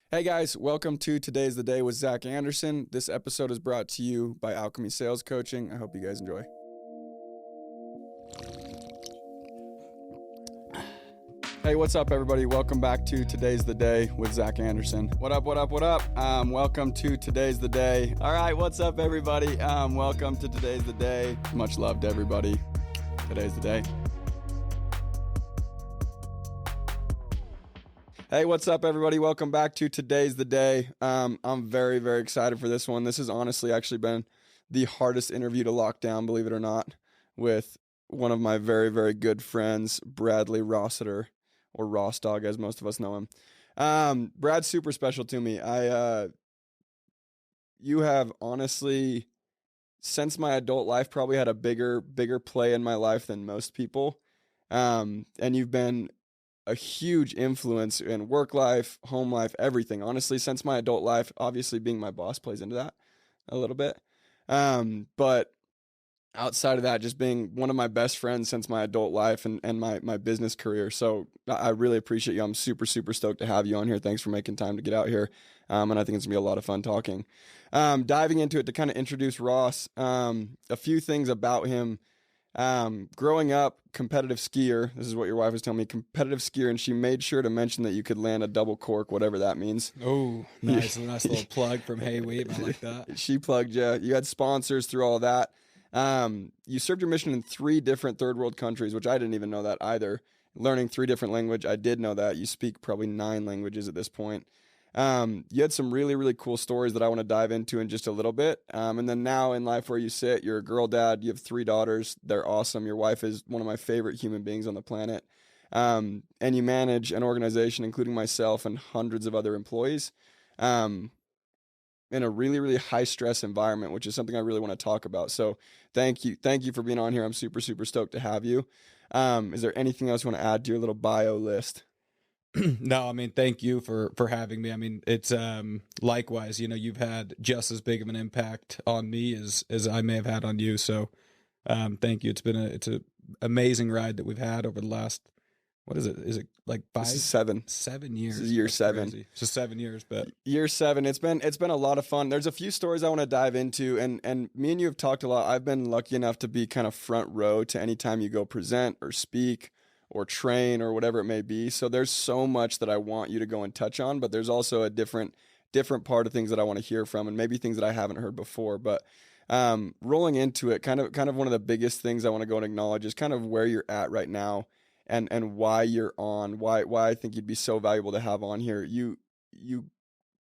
Hey guys, welcome to Today's the Day with Zack Andersen. This episode is brought to you by ALCHEMY Sales Coaching. I hope you guys enjoy. Hey, what's up, everybody? Welcome back to Today's the Day with Zack Andersen. What up, what up, what up? Welcome to Today's the Day. All right, what's up, everybody? Welcome to Today's the Day. Much love to everybody. Today's the day. Hey, what's up, everybody? Welcome back to Today's the Day. I'm very, very excited for this one. This has honestly actually been the hardest interview to lock down, believe it or not, with one of my very, very good friends, Bradley Rossiter, or Ross Dog, as most of us know him. Brad's super special to me. You have honestly, since my adult life, probably had a bigger play in my life than most people. And you've been a huge influence in work life, home life, everything. Honestly, since my adult life, obviously being my boss plays into that a little bit. But outside of that, just being one of my best friends since my adult life and my business career. So I really appreciate you. I'm super, super stoked to have you on here. Thanks for making time to get out here. And I think it's gonna be a lot of fun talking. Diving into it to kind of introduce Ross, a few things about him. Growing up, competitive skier, this is what your wife was telling me, competitive skier, and she made sure to mention that you could land a double cork, whatever that means. Oh, nice. A nice little plug from Hey Weep. I like that. She plugged you. You had sponsors through all that. You served your mission in 3 different third world countries, which I didn't even know that either. Learning 3 different languages, I did know that. You speak probably 9 languages at this point. You had some really, really cool stories that I want to dive into in just a little bit. And then now in life where you sit, you're a girl dad, you have 3 daughters. They're awesome. Your wife is one of my favorite human beings on the planet. And you manage an organization, including myself and hundreds of other employees, in a really, really high stress environment, which is something I really want to talk about. So thank you. Thank you for being on here. I'm super, super stoked to have you. Is there anything else you want to add to your little bio list? No, I mean, thank you for having me. I mean, it's likewise, you've had just as big of an impact on me as I may have had on you. So thank you. It's an amazing ride that we've had over the last, what is it? Is it like 5? This is 7. 7 years. This is year That's 7. crazy. So 7 years, but year 7. It's been a lot of fun. There's a few stories I want to dive into, and me and you have talked a lot. I've been lucky enough to be kind of front row to any time you go present or speak or train or whatever it may be. So there's so much that I want you to go and touch on, but there's also a different part of things that I want to hear from, and maybe things that I haven't heard before. But rolling into it, kind of one of the biggest things I want to go and acknowledge is kind of where you're at right now, and why you're on, why I think you'd be so valuable to have on here. You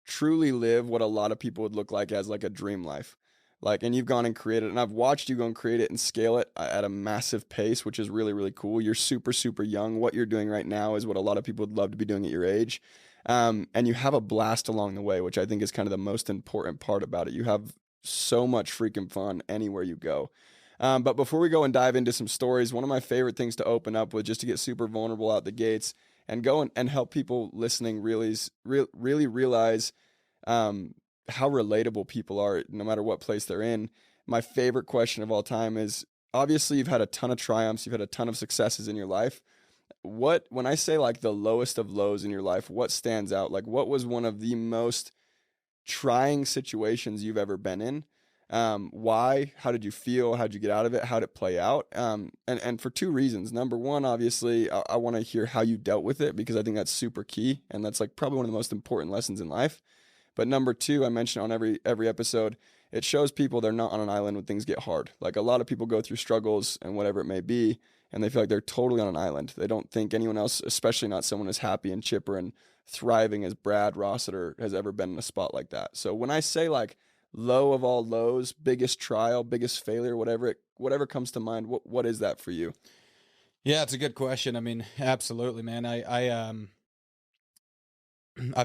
truly live what a lot of people would look like as like a dream life. And you've gone and created it, and I've watched you go and create it and scale it at a massive pace, which is really, really cool. You're super, super young. What you're doing right now is what a lot of people would love to be doing at your age. And you have a blast along the way, which I think is kind of the most important part about it. You have so much freaking fun anywhere you go. But before we go and dive into some stories, one of my favorite things to open up with, just to get super vulnerable out the gates and go and help people listening really realize how relatable people are no matter what place they're in. My favorite question of all time is, obviously you've had a ton of triumphs, you've had a ton of successes in your life. When I say like the lowest of lows in your life, what stands out? Like, what was one of the most trying situations you've ever been in? Why? How did you feel? How did you get out of it? How did it play out? And for 2 reasons. Number one, obviously, I want to hear how you dealt with it, because I think that's super key, and that's like probably one of the most important lessons in life. But number 2, I mention on every episode, it shows people they're not on an island when things get hard. Like, a lot of people go through struggles and whatever it may be, and they feel like they're totally on an island. They don't think anyone else, especially not someone as happy and chipper and thriving as Brad Rossiter, has ever been in a spot like that. So when I say like low of all lows, biggest trial, biggest failure, whatever comes to mind, what is that for you? yeah, it's a good question. I mean, absolutely, man. I've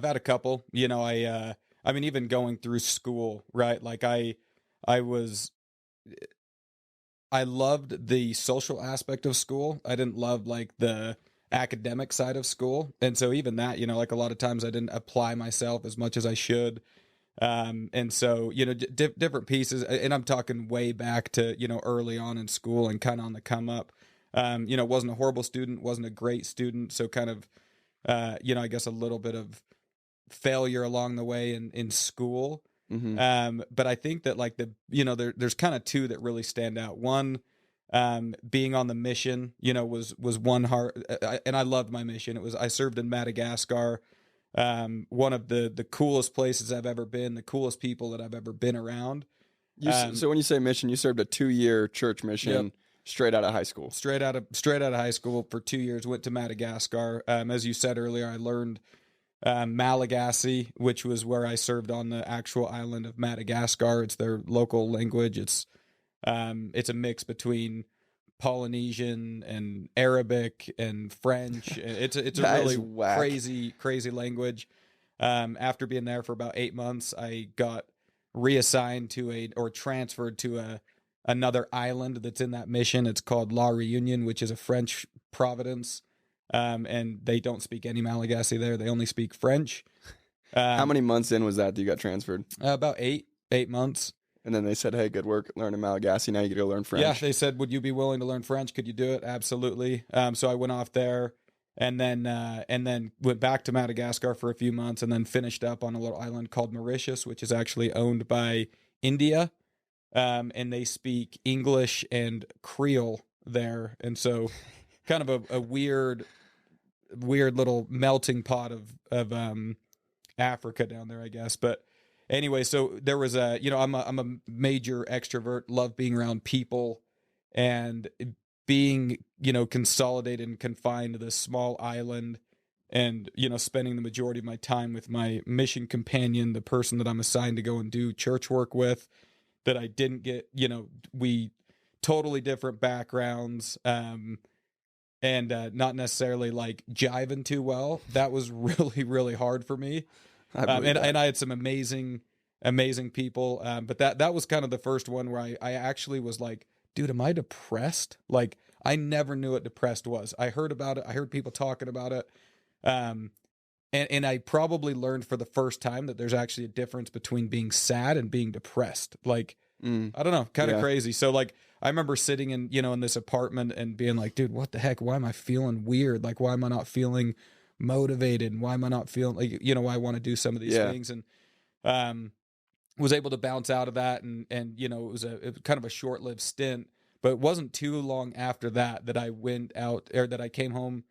had a couple, I mean, even going through school, right? Like I loved the social aspect of school. I didn't love like the academic side of school. And so even that, like a lot of times I didn't apply myself as much as I should. And so, different pieces, and I'm talking way back to, early on in school and kind of on the come up. Wasn't a horrible student, wasn't a great student. So kind of, I guess a little bit of failure along the way in school. Mm-hmm. But I think that like there's kind of two that really stand out. One, being on the mission, was one hard, and I loved my mission. I served in Madagascar, one of the coolest places I've ever been, the coolest people that I've ever been around. So when you say mission, you served a 2-year church mission. Yep. Straight out of high school. Straight out of high school for 2 years. Went to Madagascar. As you said earlier, I learned Malagasy, which was where I served on the actual island of Madagascar. It's their local language. It's a mix between Polynesian and Arabic and French. It's a really crazy language. After being there for about 8 months, I got reassigned transferred to another island that's in that mission. It's called La Réunion, which is a French province. And they don't speak any Malagasy there. They only speak French. How many months in was that you got transferred? About eight months. And then they said, hey, good work learning Malagasy. Now you get to learn French. Yeah, they said, would you be willing to learn French? Could you do it? Absolutely. So I went off there and then went back to Madagascar for a few months and then finished up on a little island called Mauritius, which is actually owned by India. And they speak English and Creole there. And so kind of a weird little melting pot of Africa down there, I guess. But anyway, so there was I'm a major extrovert, love being around people, and being, consolidated and confined to this small island, and, spending the majority of my time with my mission companion, the person that I'm assigned to go and do church work with, that I didn't get, we totally different backgrounds, and not necessarily like jiving too well. That was really, really hard for me. And I had some amazing people. But that was kind of the first one where I actually was like, dude, am I depressed? Like, I never knew what depressed was. I heard about it. I heard people talking about it. And I probably learned for the first time that there's actually a difference between being sad and being depressed. Like, I don't know, kind of crazy. So like, I remember sitting in this apartment and being like, dude, what the heck? Why am I feeling weird? Like, why am I not feeling motivated? And why am I not feeling like, why I want to do some of these things? And, was able to bounce out of that. And it was kind of a short-lived stint, but it wasn't too long after that I went out, or that I came home,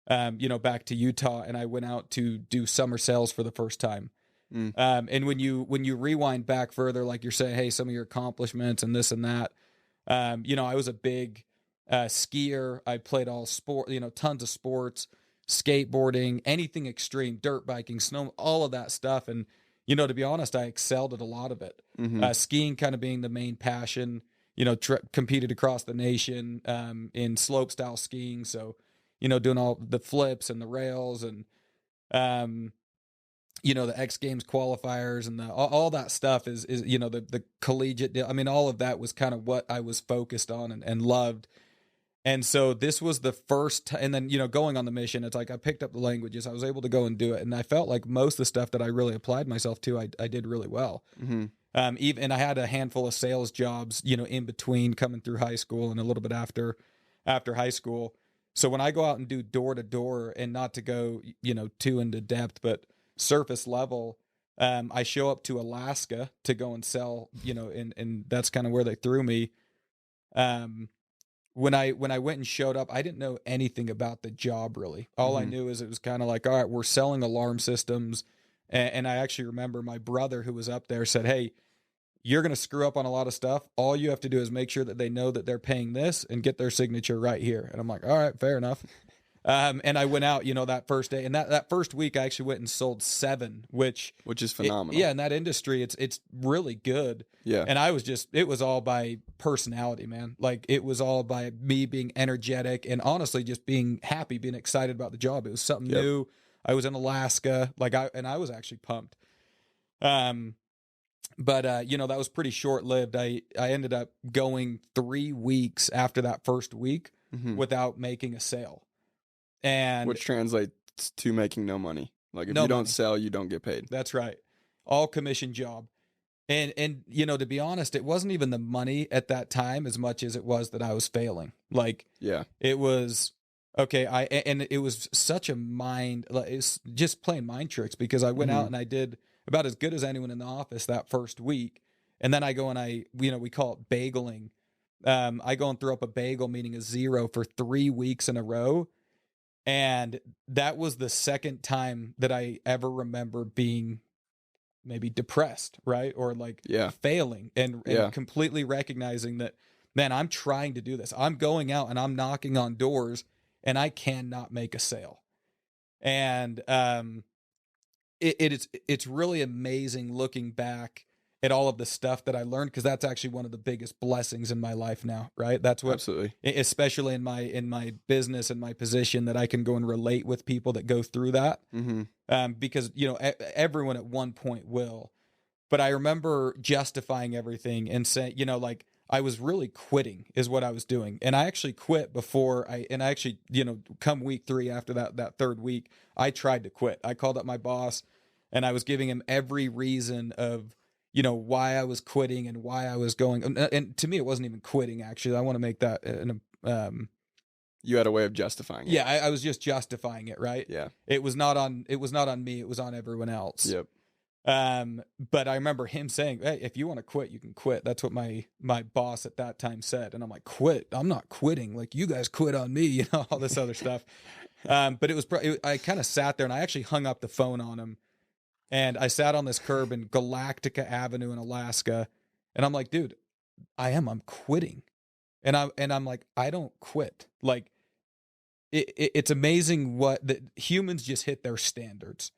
back to Utah, and I went out to do summer sales for the first time. And when you rewind back further, like you're saying, hey, some of your accomplishments and this and that, I was a big skier. I played all sport, tons of sports, skateboarding, anything extreme, dirt biking, snow, all of that stuff. And, to be honest, I excelled at a lot of it. Skiing kind of being the main passion, competed across the nation in slope style skiing. So, doing all the flips and the rails and, the X Games qualifiers and all that stuff is the collegiate deal. I mean, all of that was kind of what I was focused on and loved. And so this was the first, and then, going on the mission, it's like I picked up the languages. I was able to go and do it. And I felt like most of the stuff that I really applied myself to, I did really well. And I had a handful of sales jobs, in between coming through high school and a little bit after high school. So when I go out and do door to door, and not to go, too into depth, but surface level, I show up to Alaska to go and sell, and that's kind of where they threw me. When I went and showed up, I didn't know anything about the job really. All I knew is it was kind of like, all right, we're selling alarm systems. And I actually remember my brother who was up there said, hey, you're going to screw up on a lot of stuff. All you have to do is make sure that they know that they're paying this and get their signature right here. And I'm like, all right, fair enough. And I went out, that first day, and that first week I actually went and sold 7, which is phenomenal. In that industry, it's really good. Yeah. And it was all by personality, man. Like, it was all by me being energetic and honestly just being happy, being excited about the job. It was something new. I was in Alaska, I was actually pumped. But that was pretty short lived. I ended up going 3 weeks after that first week without making a sale. And which translates to making no money. Like, if you don't sell, you don't get paid. That's right. All commission job. And to be honest, it wasn't even the money at that time as much as it was that I was failing. Like, it was, okay, and it was such a mind, it's just playing mind tricks, because I went out and I did about as good as anyone in the office that first week. And then I go and we call it bageling. I go and throw up a bagel, meaning a 0, for 3 weeks in a row. And that was the second time that I ever remember being maybe depressed, right? Or like failing and completely recognizing that, man, I'm trying to do this. I'm going out and I'm knocking on doors and I cannot make a sale. And it's really amazing looking back at all of the stuff that I learned, because that's actually one of the biggest blessings in my life now, right? That's what, absolutely, especially in my business and my position, that I can go and relate with people that go through that, because everyone at one point will. But I remember justifying everything and saying, like, I was really quitting is what I was doing. And I actually quit before I actually, come week 3 after that third week, I tried to quit. I called up my boss and I was giving him every reason of, why I was quitting and why I was going. And to me, it wasn't even quitting, actually. I want to make that you had a way of justifying it. Yeah, I was just justifying it, right? Yeah. It was not on me, it was on everyone else. Yep. But I remember him saying, "Hey, if you want to quit, you can quit." That's what my boss at that time said. And I'm like, "Quit? I'm not quitting. Like, you guys quit on me," all this other stuff. But I kind of sat there and I actually hung up the phone on him, and I sat on this curb in Galactica Avenue in Alaska. And I'm like, "Dude, I'm quitting." And I'm like, "I don't quit." Like, it's amazing what that humans just hit their standards.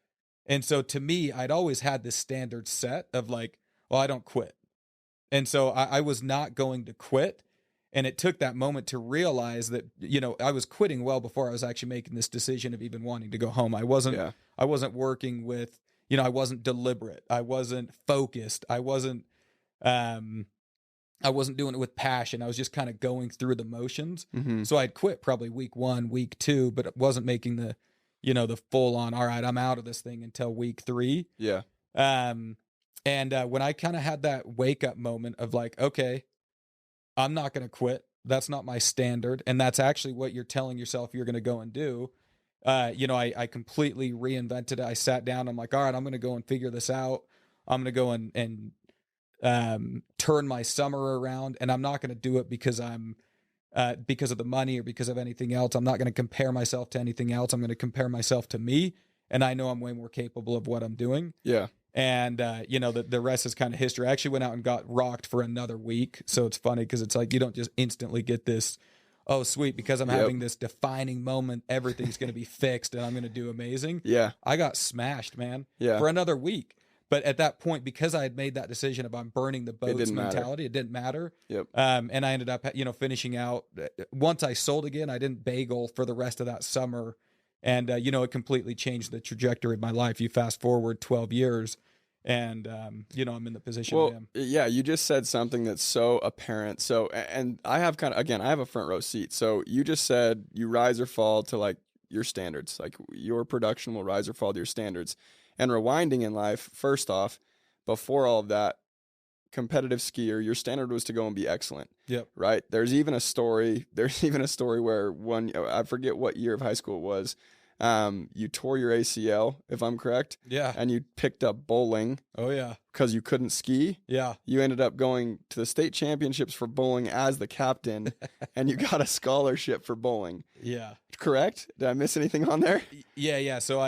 And so to me, I'd always had this standard set of like, well, I don't quit. And so I was not going to quit. And it took that moment to realize that, I was quitting well before I was actually making this decision of even wanting to go home. I wasn't working with, I wasn't deliberate. I wasn't focused. I wasn't doing it with passion. I was just kind of going through the motions. So I'd quit probably week 1, week 2, but it wasn't making the full on, all right, I'm out of this thing, until week 3. Yeah. And when I kind of had that wake up moment of like, okay, I'm not going to quit. That's not my standard. And that's actually what you're telling yourself you're going to go and do. I completely reinvented it. I sat down. I'm like, all right, I'm going to go and figure this out. I'm going to go and turn my summer around, and I'm not going to do it because because of the money or because of anything else. I'm not going to compare myself to anything else. I'm going to compare myself to me, and I know I'm way more capable of what I'm doing. Yeah. And the rest is kind of history. I actually went out and got rocked for another week. So it's funny because it's like, you don't just instantly get this, oh sweet, because I'm having this defining moment, everything's going to be fixed and I'm going to do amazing. Yeah. I got smashed, man. Yeah. For another week. But at that point, because I had made that decision about burning the boats mentality, it didn't matter. Yep. And I ended up, finishing out. Once I sold again, I didn't bagel for the rest of that summer. And, it completely changed the trajectory of my life. You fast forward 12 years and, I'm in the position I am. Yeah, you just said something that's so apparent. So, and I have I have a front row seat. So you just said you rise or fall to like your standards, like your production will rise or fall to your standards. And rewinding in life, first off, before all of that, competitive skier, your standard was to go and be excellent. Yep. Right. There's even a story where I forget what year of high school it was. You tore your ACL, if I'm correct. Yeah. And you picked up bowling. Oh yeah. Because you couldn't ski. Yeah. You ended up going to the state championships for bowling as the captain, and you got a scholarship for bowling. Yeah. Correct? Did I miss anything on there? Yeah. So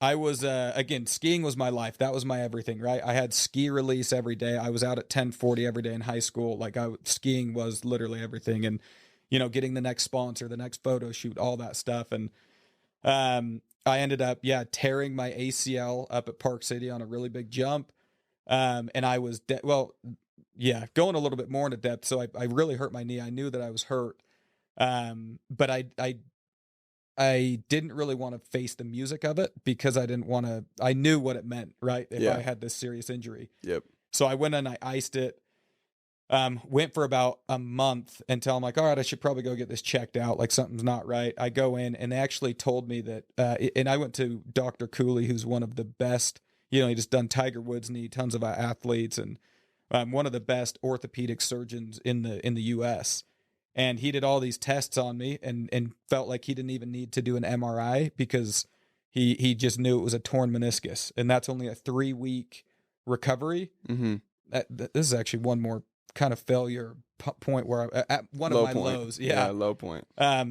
I was, again, skiing was my life. That was my everything, right? I had ski release every day. I was out at 10:40 every day in high school. Like skiing was literally everything. And, getting the next sponsor, the next photo shoot, all that stuff. And, I ended up, tearing my ACL up at Park City on a really big jump. And I was, going a little bit more into depth. So I really hurt my knee. I knew that I was hurt. But I didn't really want to face the music of it because I knew what it meant, right? If I had this serious injury. Yep. So I went and I iced it, went for about a month until I'm like, all right, I should probably go get this checked out. Like something's not right. I go in and they actually told me that, and I went to Dr. Cooley, who's one of the best, he just done Tiger Woods knee, tons of athletes, and one of the best orthopedic surgeons in the US. And he did all these tests on me and felt like he didn't even need to do an MRI because he just knew it was a torn meniscus. And that's only a 3-week recovery. Mm-hmm. This is actually one more kind of failure point where at one Low of my point. lows. Yeah. Low point.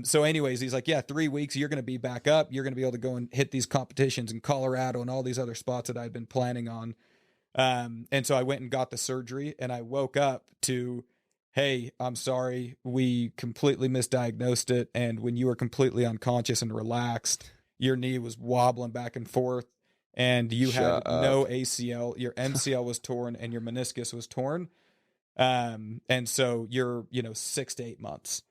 So anyways, he's like, yeah, 3 weeks, you're going to be back up. You're going to be able to go and hit these competitions in Colorado and all these other spots that I'd been planning on. And so I went and got the surgery, and I woke up to, hey, I'm sorry, we completely misdiagnosed it. And when you were completely unconscious and relaxed, your knee was wobbling back and forth, and you had no ACL. Your MCL was torn, and your meniscus was torn. And so you're, 6 to 8 months.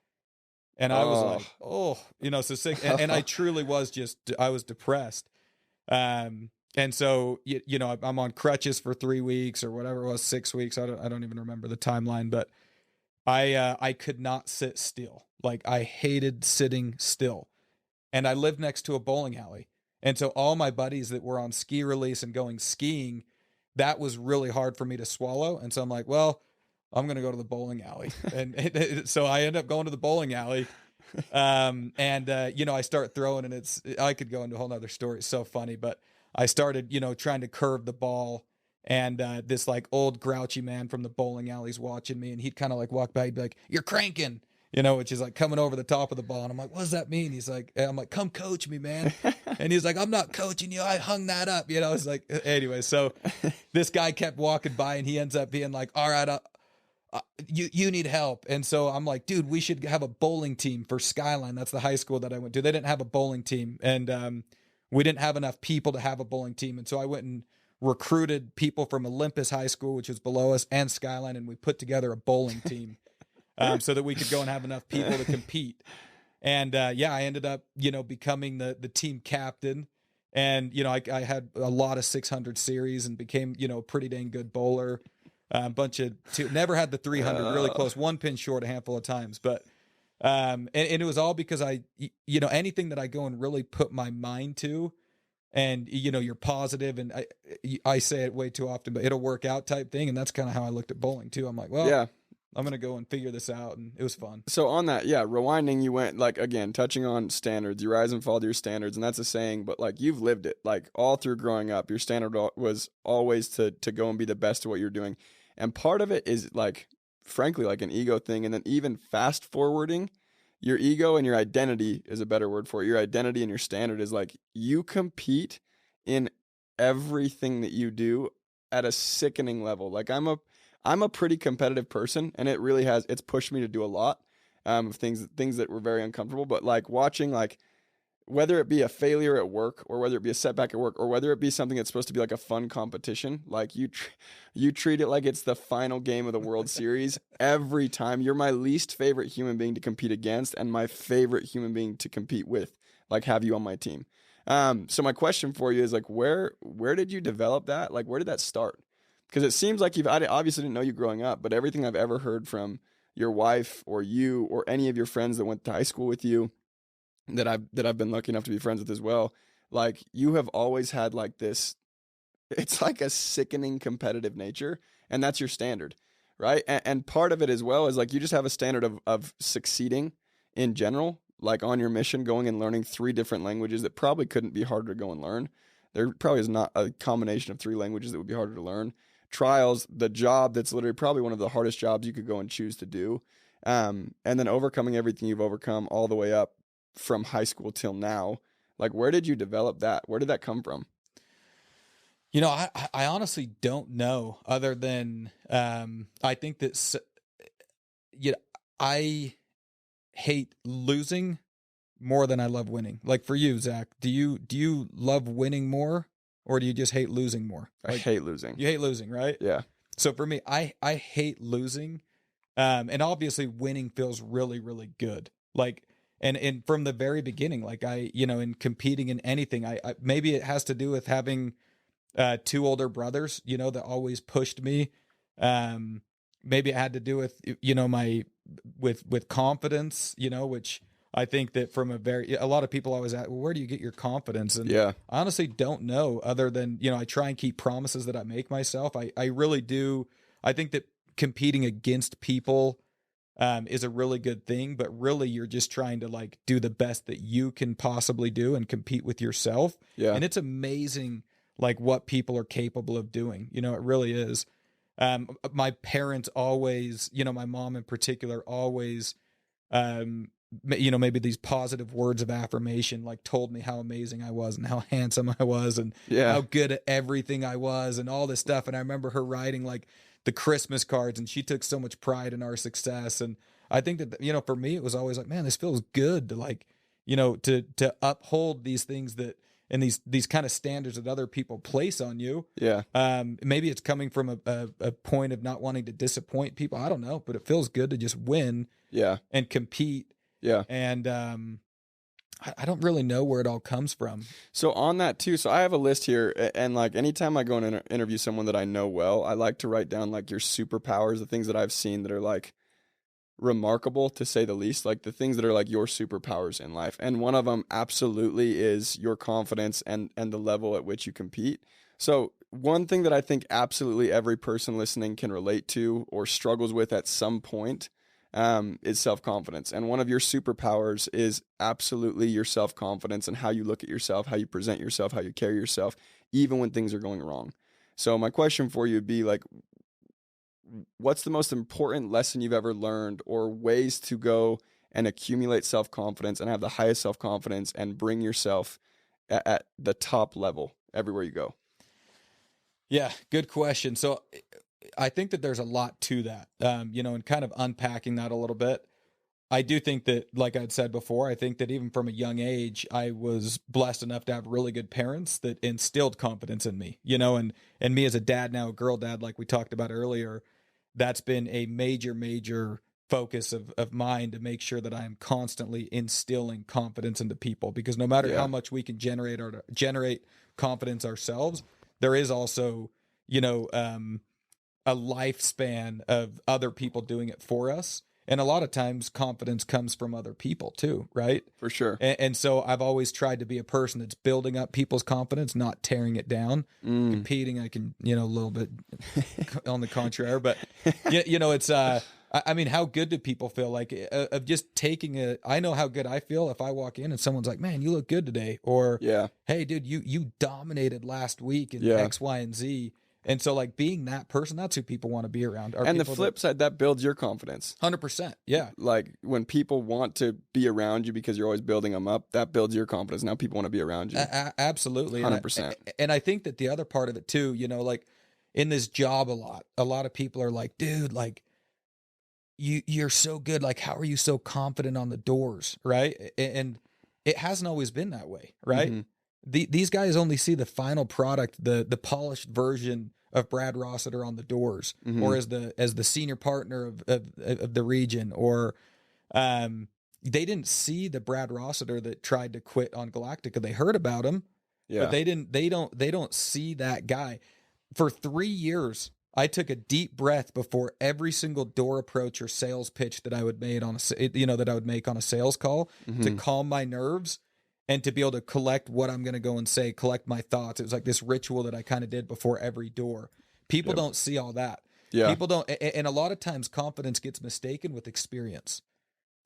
And I was like, so sick. And I truly was I was depressed. And so, I'm on crutches for 3 weeks or whatever it was, 6 weeks. I don't even remember the timeline, but I could not sit still. Like, I hated sitting still. And I lived next to a bowling alley. And so all my buddies that were on ski release and going skiing, that was really hard for me to swallow. And so I'm like, well, I'm going to go to the bowling alley. And so I end up going to the bowling alley. I start throwing, and I could go into a whole nother story. It's so funny, but I started, trying to curve the ball, and this like old grouchy man from the bowling alley's watching me, and he'd kind of like walk by, he'd be like, "You're cranking," which is like coming over the top of the ball. And I'm like, "What does that mean?" I'm like, "Come coach me, man." And he's like, "I'm not coaching you. I hung that up." It's like, anyway, so this guy kept walking by, and he ends up being like, "All right, you need help." And so I'm like, "Dude, we should have a bowling team for Skyline." That's the high school that I went to. They didn't have a bowling team, and we didn't have enough people to have a bowling team. And so I went and recruited people from Olympus High School, which was below us, and Skyline, and we put together a bowling team so that we could go and have enough people to compete. And I ended up, becoming the team captain. And, I had a lot of 600 series and became, a pretty dang good bowler. Never had the 300, really close, one pin short a handful of times. But, and it was all because anything that I go and really put my mind to, and, you're positive, and I say it way too often, but it'll work out type thing. And that's kind of how I looked at bowling too. I'm like, well, yeah, I'm going to go and figure this out. And it was fun. So on that, rewinding, you went like, again, touching on standards, you rise and fall to your standards. And that's a saying, but like you've lived it, like all through growing up, your standard was always to go and be the best at what you're doing. And part of it is like, frankly, like an ego thing. And then even fast forwarding, your ego and your identity is a better word for it. Your identity and your standard is like you compete in everything that you do at a sickening level. Like I'm a pretty competitive person, and it's pushed me to do a lot of things that were very uncomfortable. But like watching, like whether it be a failure at work or whether it be a setback at work or whether it be something that's supposed to be like a fun competition, like you treat it like it's the final game of the World Series every time. You're my least favorite human being to compete against and my favorite human being to compete with, like have you on my team. So my question for you is like, where did you develop that? Like, where did that start? Because it seems like I obviously didn't know you growing up, but everything I've ever heard from your wife or you or any of your friends that went to high school with you that I've been lucky enough to be friends with as well, like you have always had like this, it's like a sickening competitive nature, and that's your standard, right? And part of it as well is like you just have a standard of succeeding in general, like on your mission, going and learning 3 different languages that probably couldn't be harder to go and learn. There probably is not a combination of 3 languages that would be harder to learn. Trials, the job that's literally probably one of the hardest jobs you could go and choose to do. And then overcoming everything you've overcome all the way up from high school till now. Like, where did you develop that? Where did that come from? I honestly don't know, other than I think that I hate losing more than I love winning. Like for you, Zach, do you love winning more, or do you just hate losing more? Like, I hate losing. You hate losing, right? Yeah. So for me, I hate losing. And obviously winning feels really, really good. Like, and from the very beginning, like in competing in anything, I maybe it has to do with having 2 older brothers, that always pushed me. Maybe it had to do with, my confidence, which I think that from a lot of people always ask, well, where do you get your confidence? And I honestly don't know, other than, I try and keep promises that I make myself. I really do. I think that competing against people is a really good thing, but really you're just trying to like do the best that you can possibly do and compete with yourself. Yeah. And it's amazing like what people are capable of doing. You know, it really is. My parents always, you know, my mom in particular always, you know, maybe these positive words of affirmation, like told me how amazing I was and how handsome I was and how good at everything I was and all this stuff. And I remember her writing like the Christmas cards, and she took so much pride in our success. And I think that, you know, for me, it was always like, man, this feels good to like, you know, to uphold these things that, and these kind of standards that other people place on you. Yeah. Maybe it's coming from a point of not wanting to disappoint people. I don't know, but it feels good to just win. Yeah. And compete. Yeah. And I don't really know where it all comes from. So on that too, so I have a list here, and like anytime I go and interview someone that I know well, I like to write down like your superpowers, the things that I've seen that are like remarkable to say the least, like the things that are like your superpowers in life. And one of them absolutely is your confidence and the level at which you compete. So one thing that I think absolutely every person listening can relate to or struggles with at some point is self-confidence. And one of your superpowers is absolutely your self-confidence and how you look at yourself, how you present yourself, how you carry yourself, even when things are going wrong. So my question for you would be like, what's the most important lesson you've ever learned, or ways to go and accumulate self-confidence and have the highest self-confidence and bring yourself at the top level everywhere you go? Yeah, good question. So I think that there's a lot to that, you know, and kind of unpacking that a little bit. I do think that, like I'd said before, I think that even from a young age, I was blessed enough to have really good parents that instilled confidence in me, you know, and me as a dad now, a girl dad, like we talked about earlier, that's been a major focus of mine to make sure that I am constantly instilling confidence into people, because no matter how much we can generate confidence ourselves, there is also, you know, a lifespan of other people doing it for us. And a lot of times confidence comes from other people too, right? For sure. And so I've always tried to be a person that's building up people's confidence, not tearing it down. Competing, I can, you know, a little bit on the contrary, but you know, it's, I mean, how good do people feel like of just taking I know how good I feel if I walk in and someone's like, man, you look good today. Or, hey dude, you dominated last week in X, Y, and Z. And so like being that person, that's who people want to be around. And the flip side, that builds your confidence. 100%. Yeah. Like when people want to be around you because you're always building them up, that builds your confidence. Now people want to be around you. Absolutely. 100%. And I think that the other part of it too, you know, like in this job a lot of people are like, dude, like you're so good. Like, how are you so confident on the doors? Right. And it hasn't always been that way. Right. Mm-hmm. These guys only see the final product, the polished version of Brad Rossiter on the doors, or as the senior partner of the region, or they didn't see the Brad Rossiter that tried to quit on Galactica. They heard about him, but they don't see that guy. For 3 years, I took a deep breath before every single door approach or sales pitch that I would make on a sales call to calm my nerves. And to be able to collect what I'm going to go and say, collect my thoughts. It was like this ritual that I kind of did before every door. People don't see all that. Yeah. People don't. And a lot of times confidence gets mistaken with experience.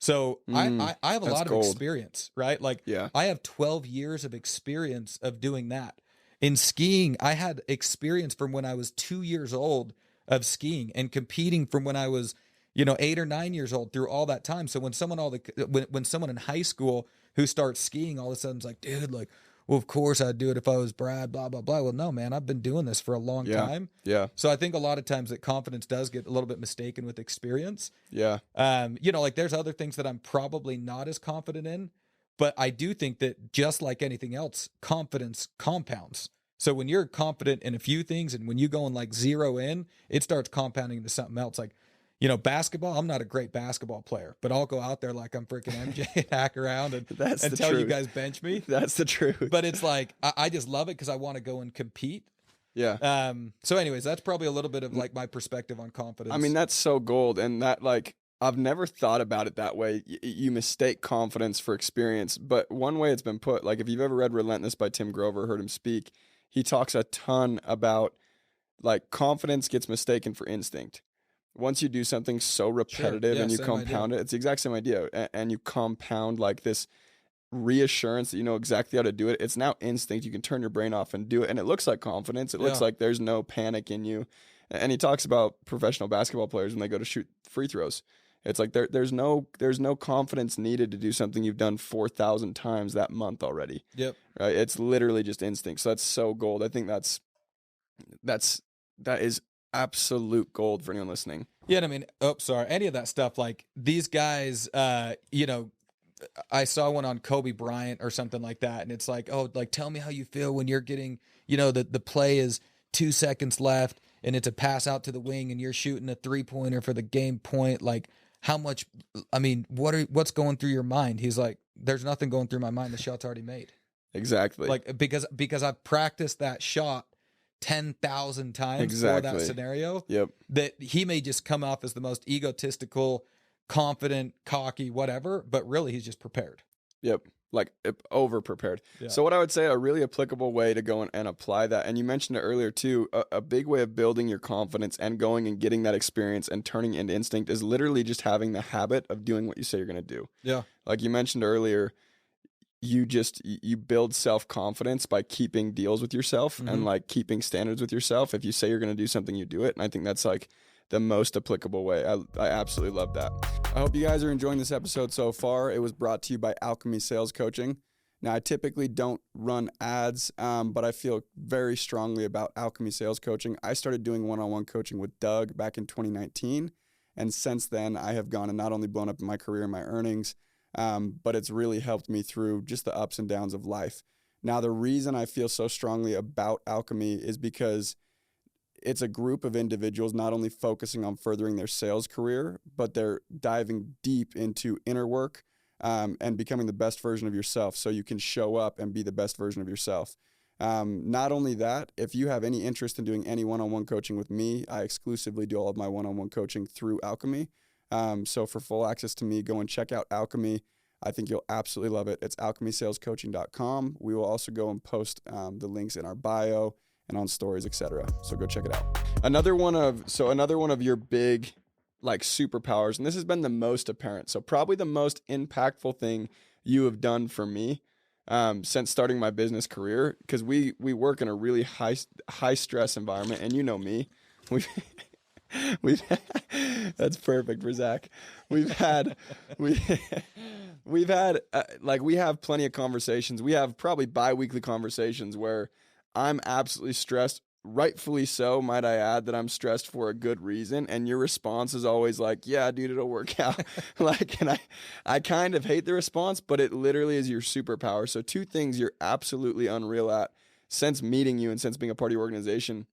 So I have a lot of experience, right? Like I have 12 years of experience of doing that. In skiing, I had experience from when I was 2 years old of skiing, and competing from when I was, 8 or 9 years old, through all that time. So when someone when someone in high school who starts skiing all of a sudden is like, dude, like, well, of course I'd do it if I was Brad, blah, blah, blah. Well, no, man, I've been doing this for a long time. Yeah. So I think a lot of times that confidence does get a little bit mistaken with experience. Yeah. Like there's other things that I'm probably not as confident in, but I do think that just like anything else, confidence compounds. So when you're confident in a few things and when you go and like zero in, it starts compounding into something else. Like, basketball, I'm not a great basketball player, but I'll go out there like I'm freaking MJ and hack around and tell you guys bench me. That's the truth. But it's like, I just love it because I want to go and compete. Yeah. So anyways, that's probably a little bit of like my perspective on confidence. I mean, that's so gold. And that, like, I've never thought about it that way. You mistake confidence for experience. But one way it's been put, like if you've ever read Relentless by Tim Grover, heard him speak, he talks a ton about like confidence gets mistaken for instinct. Once you do something so repetitive Yeah, and you same compound idea. it, it's the exact same idea. And you compound like this reassurance that you know exactly how to do it. It's now instinct. You can turn your brain off and do it. And it looks like confidence. It looks Yeah. like there's no panic in you. And he talks about professional basketball players when they go to shoot free throws. It's like there's no confidence needed to do something you've done 4,000 times that month already. Yep. Right? It's literally just instinct. So that's so gold. I think that is absolute gold for anyone listening. Yeah, and I mean, sorry, any of that stuff, like these guys, you know, I saw one on Kobe Bryant or something like that, and it's like, oh, like tell me how you feel when you're getting, you know, the play is 2 seconds left and it's a pass out to the wing and you're shooting a 3-pointer for the game point. Like, how much? I mean, what's going through your mind? He's like, there's nothing going through my mind. The shot's already made. Exactly. Like because I've practiced that shot 10,000 times for that scenario. Yep. That he may just come off as the most egotistical, confident, cocky, whatever, but really he's just prepared. Yep. Like over prepared. Yeah. So what I would say a really applicable way to go and apply that, and you mentioned it earlier too, a big way of building your confidence and going and getting that experience and turning it into instinct is literally just having the habit of doing what you say you're going to do. Yeah. Like you mentioned earlier, you build self-confidence by keeping deals with yourself and like keeping standards with yourself. If you say you're going to do something, you do it. And I think that's like the most applicable way. I absolutely love that. I hope you guys are enjoying this episode so far. It was brought to you by Alchemy Sales Coaching. Now, I typically don't run ads, but I feel very strongly about Alchemy Sales Coaching. I started doing one-on-one coaching with Doug back in 2019. And since then, I have gone and not only blown up in my career and my earnings, but it's really helped me through just the ups and downs of life. Now, the reason I feel so strongly about Alchemy is because it's a group of individuals not only focusing on furthering their sales career, but they're diving deep into inner work and becoming the best version of yourself so you can show up and be the best version of yourself. Not only that, if you have any interest in doing any one-on-one coaching with me, I exclusively do all of my one-on-one coaching through Alchemy. So for full access to me, go and check out Alchemy. I think you'll absolutely love it. It's alchemysalescoaching.com. We will also go and post the links in our bio and on stories, etc. So go check it out. Another one of your big like superpowers, and this has been the most apparent. So probably the most impactful thing you have done for me since starting my business career, because we work in a really high stress environment, and you know me. We've that's perfect for Zach. We have plenty of conversations. We have probably bi-weekly conversations where I'm absolutely stressed, rightfully so, might I add, that I'm stressed for a good reason. And your response is always like, yeah, dude, it'll work out. And I kind of hate the response, but it literally is your superpower. So 2 things you're absolutely unreal at since meeting you and since being a part of your organization.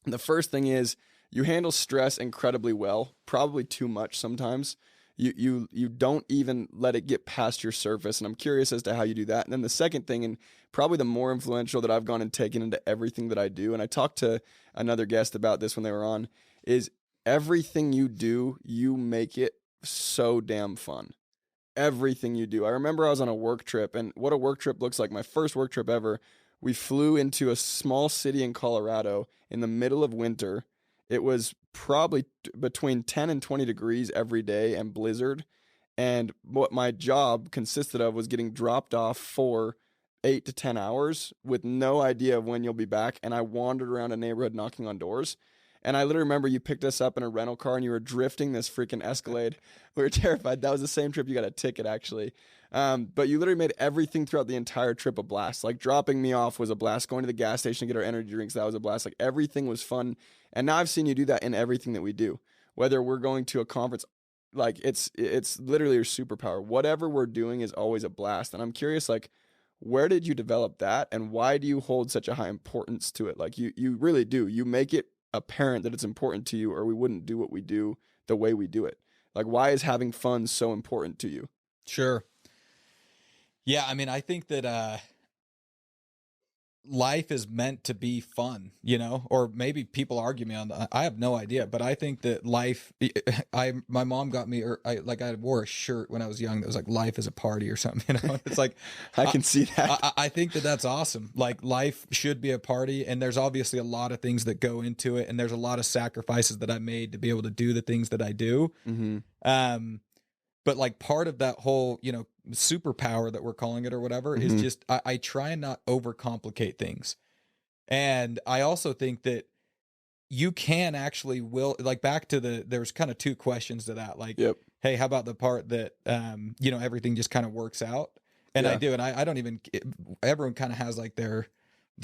The first thing is you handle stress incredibly well, probably too much sometimes. You don't even let it get past your surface, and I'm curious as to how you do that. And then the second thing, and probably the more influential that I've gone and taken into everything that I do, and I talked to another guest about this when they were on, is everything you do, you make it so damn fun. Everything you do. I remember I was on a work trip, and what a work trip looks like, my first work trip ever, we flew into a small city in Colorado in the middle of winter. It was probably between 10 and 20 degrees every day and blizzard. And what my job consisted of was getting dropped off for 8 to 10 hours with no idea of when you'll be back. And I wandered around a neighborhood knocking on doors. And I literally remember you picked us up in a rental car and you were drifting this freaking Escalade. We were terrified. That was the same trip you got a ticket, actually. But you literally made everything throughout the entire trip a blast. Like dropping me off was a blast. Going to the gas station to get our energy drinks, that was a blast. Like everything was fun. And now I've seen you do that in everything that we do. Whether we're going to a conference, like it's literally your superpower. Whatever we're doing is always a blast. And I'm curious, like, where did you develop that? And why do you hold such a high importance to it? Like you really do. You make it apparent that it's important to you, or we wouldn't do what we do the way we do it. Like, why is having fun so important to you? Sure. Yeah, I mean, I think that life is meant to be fun, you know, or maybe people argue me on that. I have no idea, but I think that life, my mom got me, or I wore a shirt when I was young that was like, life is a party or something, you know, it's like, I can see that. I think that that's awesome. Like life should be a party, and there's obviously a lot of things that go into it. And there's a lot of sacrifices that I made to be able to do the things that I do. But like part of that whole, you know, superpower that we're calling it or whatever is just, I try and not overcomplicate things. And I also think that you can actually like back to there's kind of two questions to that. Like, hey, how about the part that, you know, everything just kind of works out? And I do. And I don't even, everyone kind of has like their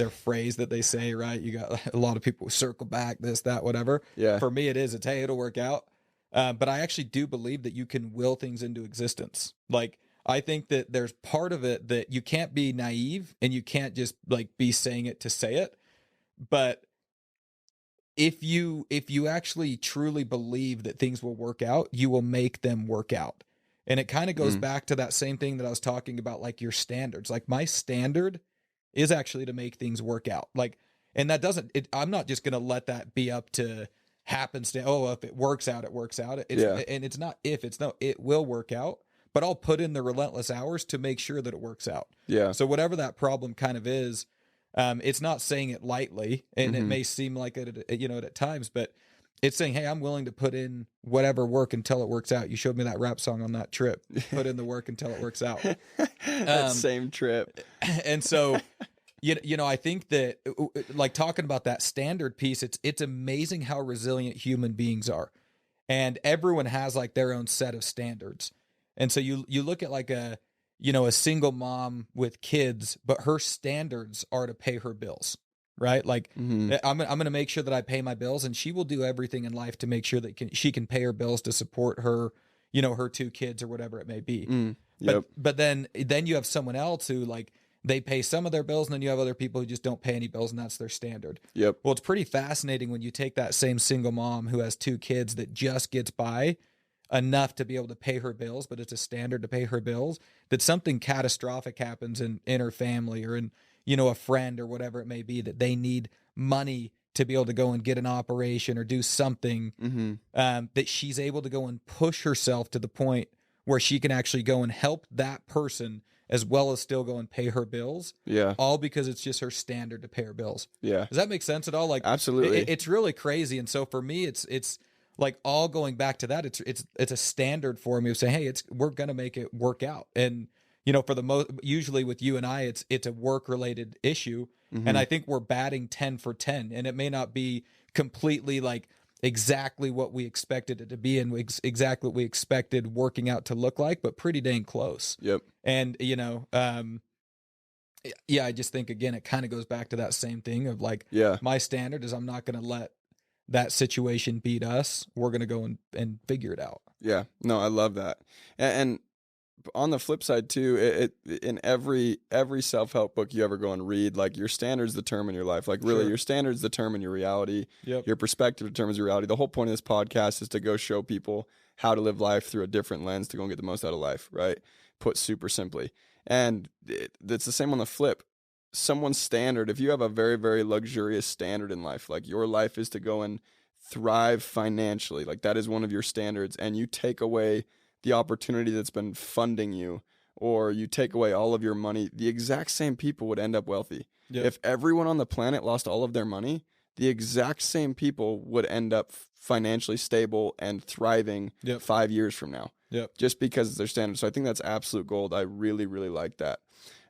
phrase that they say, right? You got a lot of people circle back, this, that, whatever. Yeah. For me, it's, hey, it'll work out. But I actually do believe that you can will things into existence. Like, I think that there's part of it that you can't be naive and you can't just like be saying it to say it. But if you actually truly believe that things will work out, you will make them work out. And it kind of goes back to that same thing that I was talking about, like your standards. Like my standard is actually to make things work out. Like, and that I'm not just going to let that be up to happenstance. Oh, if it works out, it works out. And it's not if, it's no, it will work out, but I'll put in the relentless hours to make sure that it works out. Yeah. So whatever that problem kind of is, it's not saying it lightly, and it may seem like it, you know, at times, but it's saying, hey, I'm willing to put in whatever work until it works out. You showed me that rap song on that trip. Put in the work until it works out. That same trip. And so, you know, I think that like talking about that standard piece, it's amazing how resilient human beings are, and everyone has like their own set of standards. And so you look at like a single mom with kids, but her standards are to pay her bills, right? Like I'm going to make sure that I pay my bills, and she will do everything in life to make sure that she can pay her bills to support her, you know, her 2 kids or whatever it may be. But then you have someone else who like, they pay some of their bills, and then you have other people who just don't pay any bills, and that's their standard. Well, it's pretty fascinating when you take that same single mom who has 2 kids that just gets by enough to be able to pay her bills, but it's a standard to pay her bills, that something catastrophic happens in her family or in, you know, a friend or whatever it may be, that they need money to be able to go and get an operation or do something, that she's able to go and push herself to the point where she can actually go and help that person as well as still go and pay her bills. All because it's just her standard to pay her bills. Does that make sense at all? Like, absolutely. It's really crazy. And so for me, it's like all going back to that, it's a standard for me of saying, hey, we're going to make it work out. And, you know, for usually with you and I, it's a work related issue. And I think we're batting 10 for 10, and it may not be completely like exactly what we expected it to be and exactly what we expected working out to look like, but pretty dang close. And, you know, I just think, again, it kind of goes back to that same thing of like, my standard is I'm not going to let that situation beat us. We're going to go and figure it out. No, I love that. And on the flip side too, it in every self-help book you ever go and read, like your standards determine your life. Like really, your standards determine your reality. Your perspective determines your reality. The whole point of this podcast is to go show people how to live life through a different lens to go and get the most out of life, right? Put super simply. And it's the same on the flip. Someone's standard, if you have a very, very luxurious standard in life, like your life is to go and thrive financially, like that is one of your standards, and you take away the opportunity that's been funding you, or you take away all of your money, the exact same people would end up wealthy. If everyone on the planet lost all of their money, the exact same people would end up financially stable and thriving 5 years from now, just because it's their standard. So I think that's absolute gold. I really, really like that.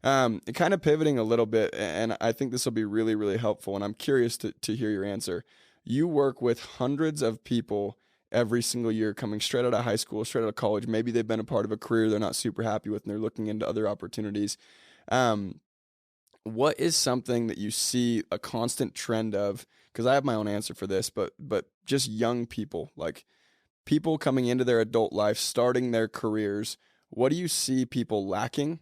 Kind of pivoting a little bit, and I think this will be really, really helpful, and I'm curious to hear your answer. You work with hundreds of people every single year coming straight out of high school, straight out of college. Maybe they've been a part of a career they're not super happy with, and they're looking into other opportunities. What is something that you see a constant trend of? Because I have my own answer for this, but just young people, like people coming into their adult life, starting their careers. What do you see people lacking?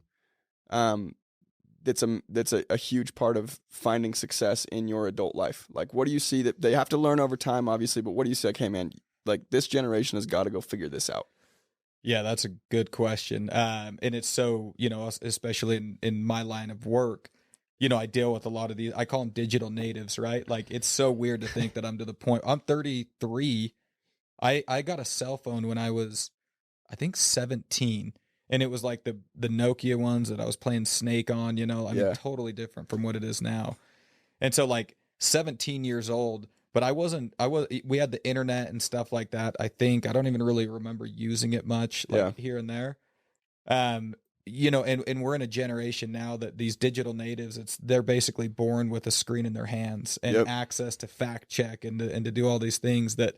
That's a huge part of finding success in your adult life. Like, what do you see that they have to learn over time, obviously, but what do you say, okay, man, like this generation has got to go figure this out? Yeah, that's a good question. And it's so, you know, especially in my line of work, I deal with a lot of these, I call them digital natives, right? Like, it's so weird to think that I'm to the point. I'm 33. I got a cell phone when I was, I think, 17. And it was like the Nokia ones that I was playing Snake on, I mean, totally different from what it is now. And so, like, 17 years old, but we had the internet and stuff like that. I don't even really remember using it much, like here and there. And we're in a generation now that these digital natives, they're basically born with a screen in their hands and access to fact check and to do all these things that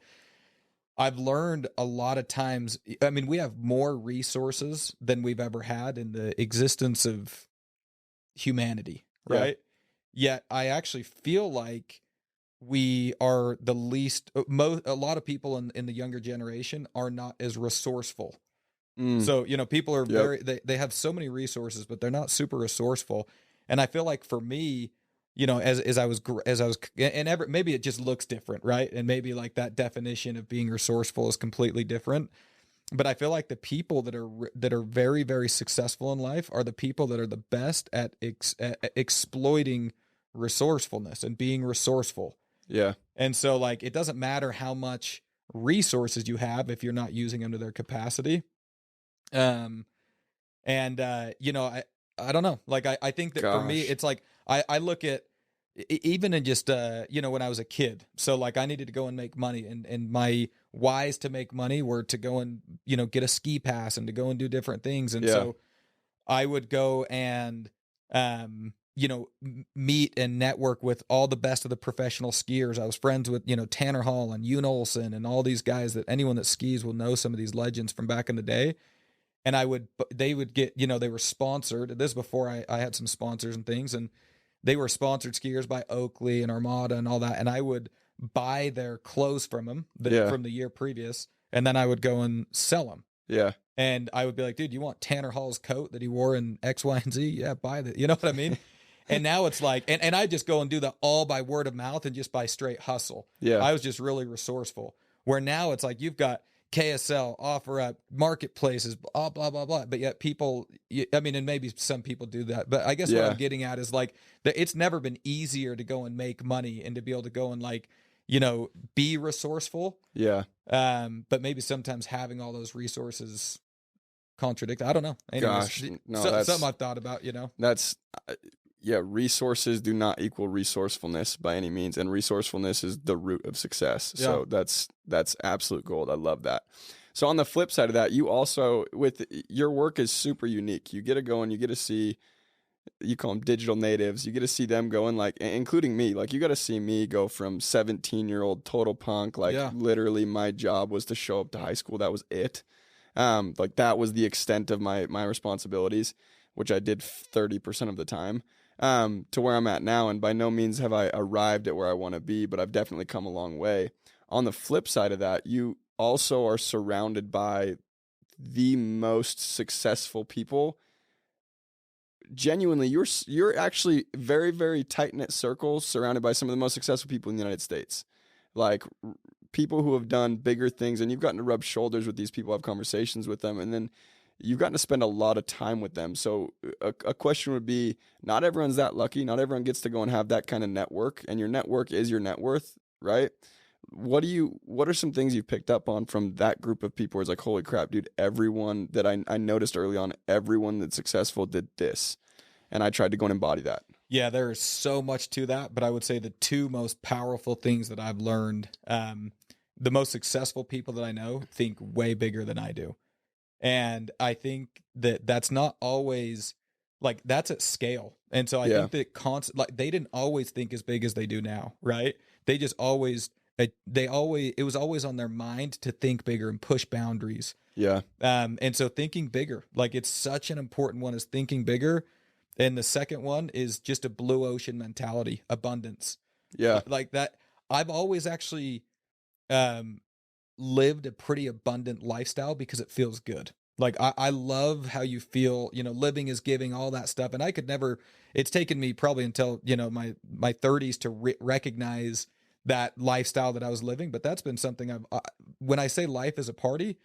I've learned a lot of times. I mean, we have more resources than we've ever had in the existence of humanity, right? Yet I actually feel like we are the least, a lot of people in the younger generation are not as resourceful. So, people are they have so many resources, but they're not super resourceful. And I feel like for me, as I was, and maybe it just looks different, right? And maybe like that definition of being resourceful is completely different. But I feel like the people that are very, very successful in life are the people that are the best at exploiting resourcefulness and being resourceful. Yeah. And so, like, it doesn't matter how much resources you have if you're not using them to their capacity. I don't know. Like, I think that for me, it's like, I look at even in just, when I was a kid, so like I needed to go and make money, and my whys to make money were to go and, get a ski pass and to go and do different things. And so I would go and, meet and network with all the best of the professional skiers. I was friends with, Tanner Hall and Yoon Olsen and all these guys that anyone that skis will know some of these legends from back in the day. And they would get, they were sponsored. This is before I had some sponsors and things, and they were sponsored skiers by Oakley and Armada and all that. And I would buy their clothes from them from the year previous, and then I would go and sell them. Yeah. And I would be like, dude, you want Tanner Hall's coat that he wore in X, Y, and Z? Yeah, buy that. You know what I mean? And now it's like, and I just go and do that all by word of mouth and just by straight hustle. Yeah. I was just really resourceful. Where now it's like, you've got KSL, OfferUp, marketplaces, blah, blah, blah, blah. But yet people, I mean, and maybe some people do that, but I guess what I'm getting at is like, it's never been easier to go and make money and to be able to go and like, be resourceful. Yeah. But maybe sometimes having all those resources contradict. I don't know. Anyways, that's something I've thought about, That's, resources do not equal resourcefulness by any means, and resourcefulness is the root of success. Yeah. So that's absolute gold. I love that. So on the flip side of that, you also, with your work is super unique. You get to go and you get to see, you call them digital natives. You get to see them going, like, including me. Like, you got to see me go from 17-year-old total punk. Like, literally my job was to show up to high school. That was it. Like, that was the extent of my responsibilities, which I did 30% of the time. To where I'm at now, and by no means have I arrived at where I want to be, but I've definitely come a long way. On the flip side of that, you also are surrounded by the most successful people. Genuinely, you're actually very, very tight-knit circles surrounded by some of the most successful people in the United States. Like, people who have done bigger things, and you've gotten to rub shoulders with these people, have conversations with them, and then you've gotten to spend a lot of time with them. So a question would be, not everyone's that lucky. Not everyone gets to go and have that kind of network, and your network is your net worth, right? What are some things you've picked up on from that group of people where it's like, holy crap, dude, everyone that I noticed early on, everyone that's successful did this. And I tried to go and embody that. Yeah, there is so much to that, but I would say the two most powerful things that I've learned, the most successful people that I know think way bigger than I do. And I think that that's not always, like, that's at scale. And so I think that they didn't always think as big as they do now, right? They just always, it was always on their mind to think bigger and push boundaries. Yeah. And so thinking bigger, like, it's such an important one, is thinking bigger. And the second one is just a blue ocean mentality, abundance. Yeah. Like that. I've always actually, lived a pretty abundant lifestyle because it feels good. Like, I love how you feel, living is giving, all that stuff. And I could never, it's taken me probably until, my 30s to recognize that lifestyle that I was living. But that's been something when I say life is a party,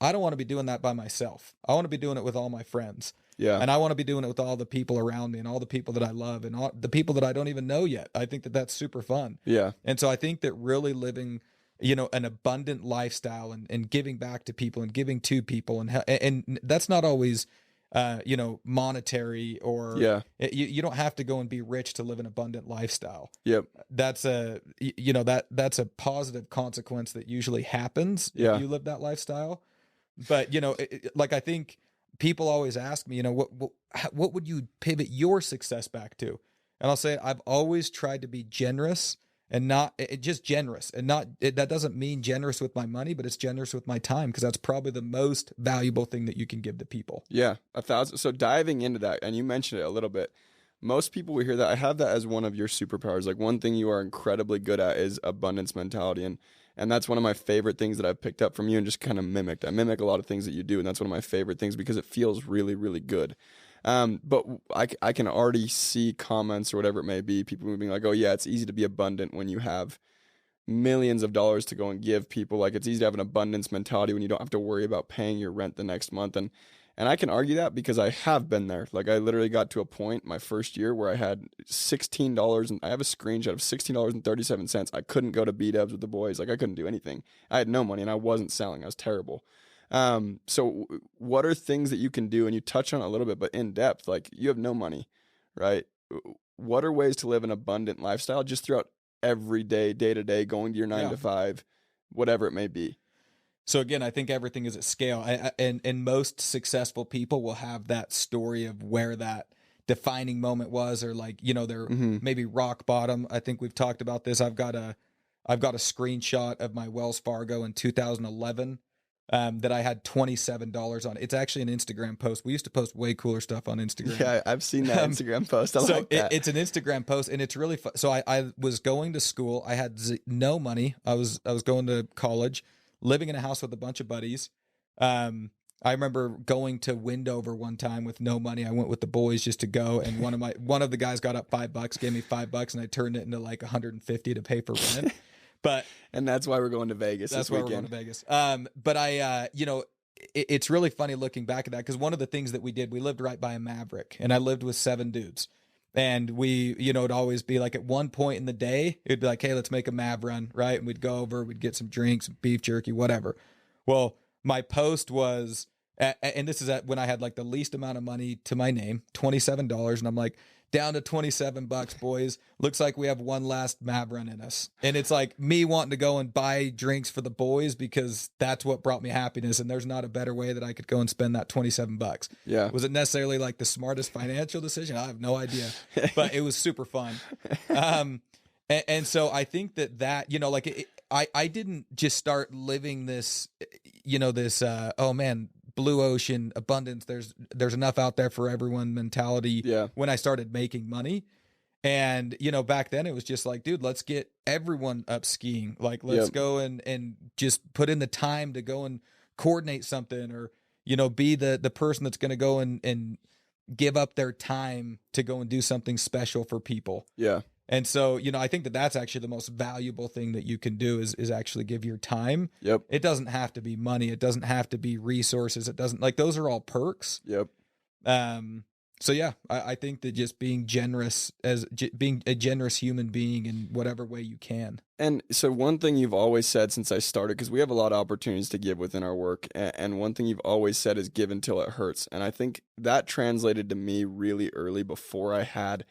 I don't want to be doing that by myself. I want to be doing it with all my friends. Yeah. And I want to be doing it with all the people around me and all the people that I love and all the people that I don't even know yet. I think that that's super fun. Yeah. And so I think that really living, you know, an abundant lifestyle and giving back to people and giving to people and that's not always, you know, monetary or you don't have to go and be rich to live an abundant lifestyle. Yep. That's that's a positive consequence that usually happens if you live that lifestyle. But, you know, like I think people always ask me, you know, what would you pivot your success back to? And I'll say, I've always tried to be generous and not just generous and not, that doesn't mean generous with my money, but it's generous with my time. Because that's probably the most valuable thing that you can give to people. Yeah. 1,000. So diving into that, and you mentioned it a little bit, most people will hear that. I have that as one of your superpowers. Like one thing you are incredibly good at is abundance mentality. And that's one of my favorite things that I've picked up from you and just kind of mimicked. I mimic a lot of things that you do, and that's one of my favorite things because it feels really, really good. But I can already see comments or whatever it may be, people being like, oh yeah, it's easy to be abundant when you have millions of dollars to go and give people. Like it's easy to have an abundance mentality when you don't have to worry about paying your rent the next month. And I can argue that because I have been there. Like I literally got to a point my first year where I had $16 and I have a screenshot of $16.37. I couldn't go to B-dubs with the boys. Like I couldn't do anything. I had no money and I wasn't selling. I was terrible. So what are things that you can do? And you touch on it a little bit, but in depth, like you have no money, right? What are ways to live an abundant lifestyle just throughout every day, day to day, going to your 9 to 5, whatever it may be? So again, I think everything is at scale, and most successful people will have that story of where that defining moment was, or like, you know, they're maybe rock bottom. I think we've talked about this. I've got a screenshot of my Wells Fargo in 2011 that I had $27 on. It's actually an Instagram post. We used to post way cooler stuff on Instagram. Yeah, I've seen that Instagram post. I like that. It's an Instagram post, and it's really fun. So I was going to school. I had no money. I was going to college, living in a house with a bunch of buddies. I remember going to Windover one time with no money. I went with the boys just to go, and one of the guys got up $5, gave me $5, and I turned it into like 150 to pay for rent. And that's why we're going to Vegas. That's why we're going to Vegas. But I, you know, it's really funny looking back at that, because one of the things that we did, we lived right by a Maverick, and I lived with 7 dudes. And we, you know, it'd always be like at one point in the day, it'd be like, hey, let's make a Mav run, right? And we'd go over, we'd get some drinks, some beef jerky, whatever. Well, my post was, and this is when I had like the least amount of money to my name, $27. And I'm like, down to $27, boys. Looks like we have one last Mav run in us. And it's like me wanting to go and buy drinks for the boys because that's what brought me happiness. And there's not a better way that I could go and spend that $27. Yeah. Was it necessarily like the smartest financial decision? I have no idea, but it was super fun. And so I think that, you know, like I didn't just start living this, you know, this, oh man, blue ocean abundance, there's enough out there for everyone mentality when I started making money. And, you know, back then it was just like, dude, let's get everyone up skiing. Like, let's go and just put in the time to go and coordinate something, or, you know, be the person that's going to go and give up their time to go and do something special for people. Yeah. And so, you know, I think that's actually the most valuable thing that you can do is actually give your time. Yep. It doesn't have to be money. It doesn't have to be resources. It doesn't, like, those are all perks. Yep. So yeah, I think that just being generous, being a generous human being in whatever way you can. And so one thing you've always said since I started, because we have a lot of opportunities to give within our work, and one thing you've always said is give until it hurts. And I think that translated to me really early before I had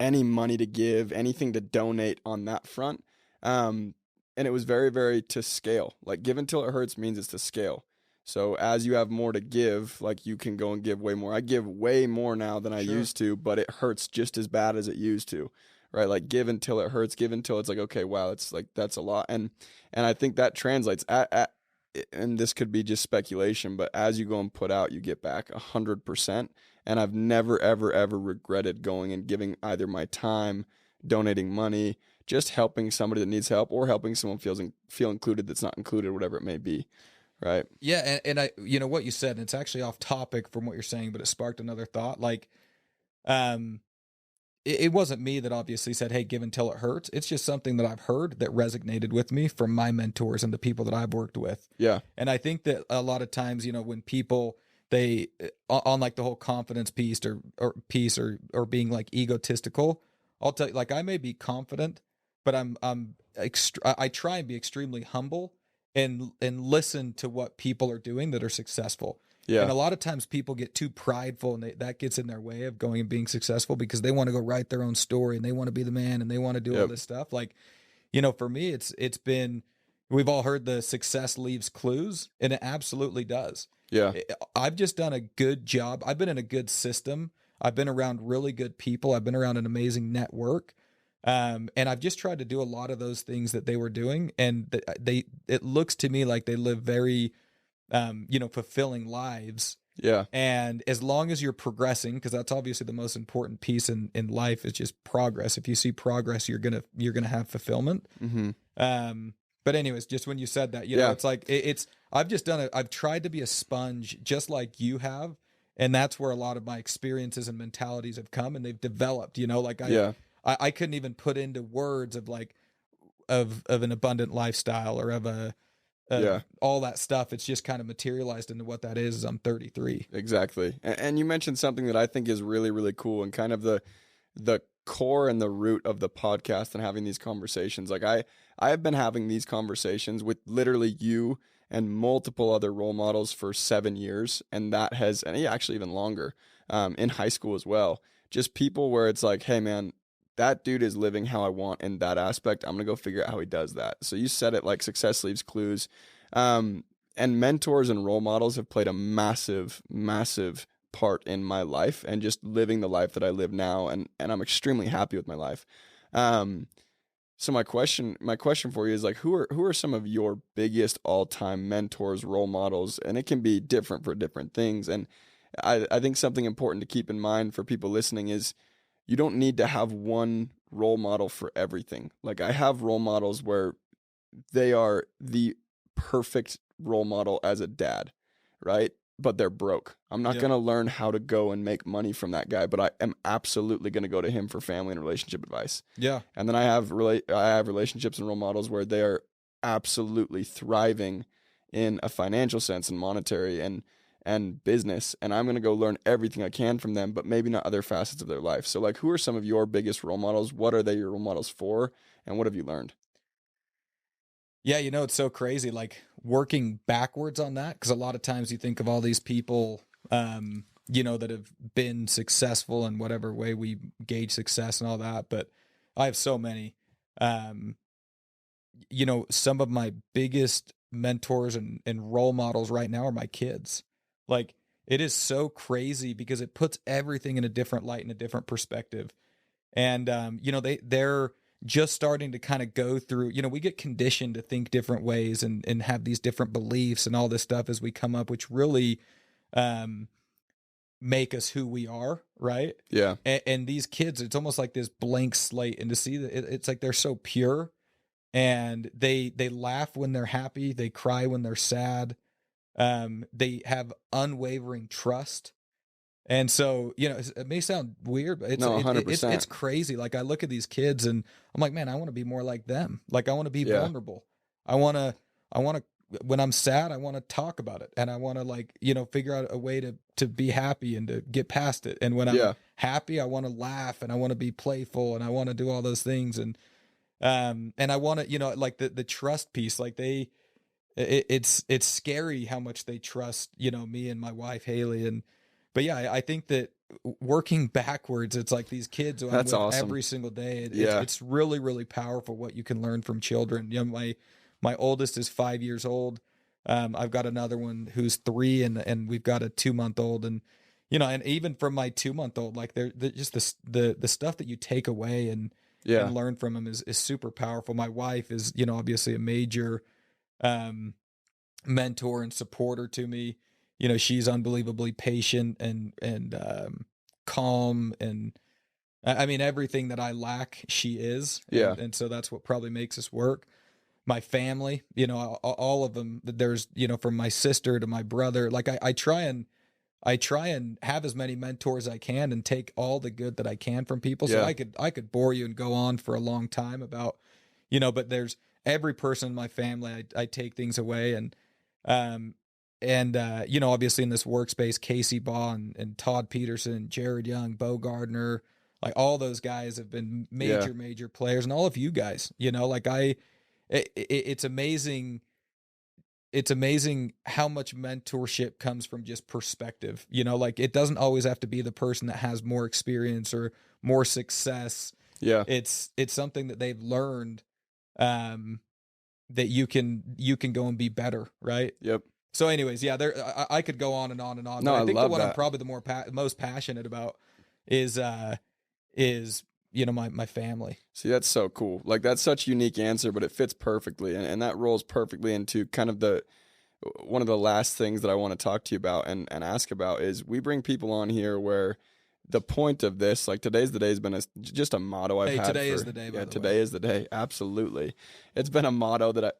any money to give, anything to donate on that front. And it was very, very to scale. Like, give until it hurts means it's to scale. So as you have more to give, like, you can go and give way more. I give way more now than I used to, but it hurts just as bad as it used to, right? Like, give until it hurts, give until it's like, okay, wow, it's like, that's a lot. And I think that translates and this could be just speculation, but as you go and put out, you get back 100%. And I've never, ever, ever regretted going and giving either my time, donating money, just helping somebody that needs help, or helping someone feel included that's not included, whatever it may be. Right. Yeah. And I, you know, what you said, and it's actually off topic from what you're saying, but it sparked another thought. Like, it wasn't me that obviously said, hey, give until it hurts. It's just something that I've heard that resonated with me from my mentors and the people that I've worked with. Yeah. And I think that a lot of times, when people, they, on like the whole confidence piece or being like egotistical, I'll tell you, like, I may be confident, but I try and be extremely humble and listen to what people are doing that are successful. Yeah. And a lot of times people get too prideful, and that gets in their way of going and being successful because they want to go write their own story and they want to be the man and they want to do all this stuff. Like, for me, it's been, we've all heard the success leaves clues, and it absolutely does. Yeah. I've just done a good job. I've been in a good system. I've been around really good people. I've been around an amazing network. And I've just tried to do a lot of those things that they were doing. And it looks to me like they live very, fulfilling lives. Yeah. And as long as you're progressing, because that's obviously the most important piece in life is just progress. If you see progress, you're going to have fulfillment. Mm-hmm. But anyways, just when you said that, it's like, I've tried to be a sponge just like you have. And that's where a lot of my experiences and mentalities have come, and they've developed, I couldn't even put into words of like, of an abundant lifestyle or of all that stuff. It's just kind of materialized into what that is. I'm 33. Exactly. And you mentioned something that I think is really, really cool, and kind of the core and the root of the podcast and having these conversations. Like I have been having these conversations with literally you and multiple other role models for 7 years. And actually even longer, in high school as well. Just people where it's like, hey man, that dude is living how I want in that aspect. I'm going to go figure out how he does that. So you said it, like, success leaves clues. And mentors and role models have played a massive, massive part in my life and just living the life that I live now. And I'm extremely happy with my life. So my question for you is, like, who are some of your biggest all-time mentors, role models? And it can be different for different things. And I think something important to keep in mind for people listening is, you don't need to have one role model for everything. Like, I have role models where they are the perfect role model as a dad, right? But they're broke. I'm not going to learn how to go and make money from that guy, but I am absolutely going to go to him for family and relationship advice. Yeah. And then I have relationships and role models where they are absolutely thriving in a financial sense and monetary and business, and I'm going to go learn everything I can from them, but maybe not other facets of their life. So, like, who are some of your biggest role models? What are they your role models for? And what have you learned? Yeah, it's so crazy, like, working backwards on that, because a lot of times you think of all these people, that have been successful in whatever way we gauge success and all that, but I have so many. Some of my biggest mentors and role models right now are my kids. Like, it is so crazy because it puts everything in a different light and a different perspective. And, they're just starting to kind of go through, we get conditioned to think different ways and have these different beliefs and all this stuff as we come up, which really make us who we are. Right. Yeah. And these kids, it's almost like this blank slate. And to see that it's like, they're so pure, and they laugh when they're happy. They cry when they're sad. They have unwavering trust. And so, it may sound weird, but 100%. It's crazy. Like, I look at these kids and I'm like, man, I want to be more like them. Like, I want to be vulnerable. I want to, when I'm sad, I want to talk about it, and I want to, figure out a way to be happy and to get past it. And when I'm happy, I want to laugh, and I want to be playful, and I want to do all those things. And I want to, like the trust piece, like it's scary how much they trust, me and my wife, Haley. But yeah, I think that working backwards, it's like these kids who I'm with awesome. Every single day. It's really, really powerful what you can learn from children. My oldest is 5 years old. I've got another one who's 3, and we've got a 2-month-old. And, and even from my 2-month-old, like they're just the stuff that you take away and learn from them is super powerful. My wife is, obviously a major mentor and supporter to me. She's unbelievably patient and calm, and I mean, everything that I lack, she is. And so that's what probably makes us work. My family, all of them, there's, from my sister to my brother, like I try and I try and have as many mentors as I can and take all the good that I can from people. So I could bore you and go on for a long time about, but there's every person in my family, I take things away. And obviously in this workspace, Casey Baugh and Todd Peterson, Jared Young, Bo Gardner, like all those guys have been major players, and all of you guys, it's amazing. It's amazing how much mentorship comes from just perspective. It doesn't always have to be the person that has more experience or more success. Yeah. It's something that they've learned, that you can go and be better. Right. Yep. So anyways, I could go on and on and on. No, but I think love what that. I'm probably the most passionate about is my family. See, that's so cool. Like, that's such a unique answer, but it fits perfectly. And that rolls perfectly into kind of one of the last things that I want to talk to you about and ask about is we bring people on here where the point of this, like today's the day has been just a motto I've had. Today is the day, by the way. Today is the day. Absolutely. It's been a motto that